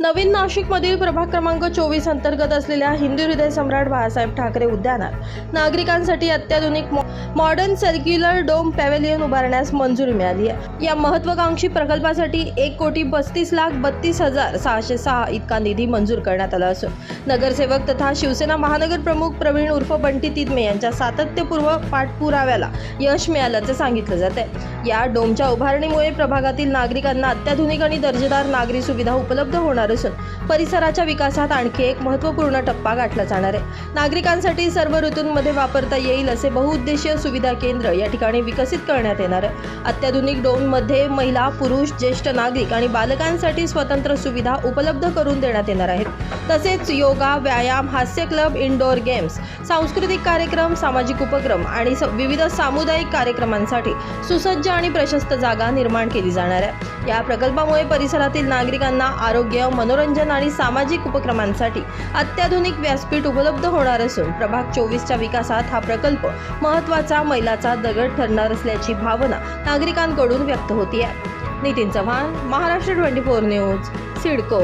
नवीन नाशिकमधील प्रभाग क्रमांक 24 अंतर्गत असलेल्या हिंदू हृदय सम्राट बाळासाहेब ठाकरे उद्यानात नागरिकांसाठी अत्याधुनिक मॉडर्न सर्क्युलर डोम पॅव्हेलियन उभारण्यास मंजुरी मिळाली आहे। या महत्त्वाकांक्षी प्रकल्पासाठी 1,35,32,606 इतका निधी मंजूर करण्यात आला असून नगरसेवक तथा शिवसेना महानगर प्रमुख प्रवीण उर्फ बंटी तिदमे यांच्या सातत्यपूर्व पाठपुराव्याला यश मिळाल्याचे सांगितले जाते। या डोमच्या उभारणीमुळे प्रभागातील नागरिकांना अत्याधुनिक आणि दर्जेदार नागरी सुविधा उपलब्ध होणार असून परिसराच्या विकासात आणखी एक महत्त्वपूर्ण टप्पा गाठला जाणार आहे। नागरिकांसाठी सर्व ऋतूंमध्ये वापरता येईल असे बहुउद्देशीय सुविधा केंद्र या ठिकाणी विकसित करण्यात येणार आहे। अत्याधुनिक डोममध्ये महिला, पुरुष, ज्येष्ठ नागरिक आणि बालकांसाठी स्वतंत्र सुविधा उपलब्ध करून देण्यात येणार आहेत। तसेच योगा, व्यायाम, हास्य क्लब, इंडोर गेम्स, सांस्कृतिक कार्यक्रम, सामाजिक उपक्रम आणि विविध सामुदायिक कार्यक्रमांसाठी सुसज्ज आणि प्रशस्त जागा निर्माण केली जाणार आहे। या प्रकल्पामुळे परिसरातील नागरिकांना आरोग्य, मनोरंजन आणि सामाजिक उपक्रमांसाठी अत्याधुनिक व्यासपीठ उपलब्ध होणार असून प्रभाग 24च्या विकासात हा प्रकल्प महत्त्वाचा मैलाचा दगड ठरणार असल्याची भावना नागरिकांकडून व्यक्त होती आहे। नितीन चव्हाण, महाराष्ट्र 24 न्यूज, सिडको।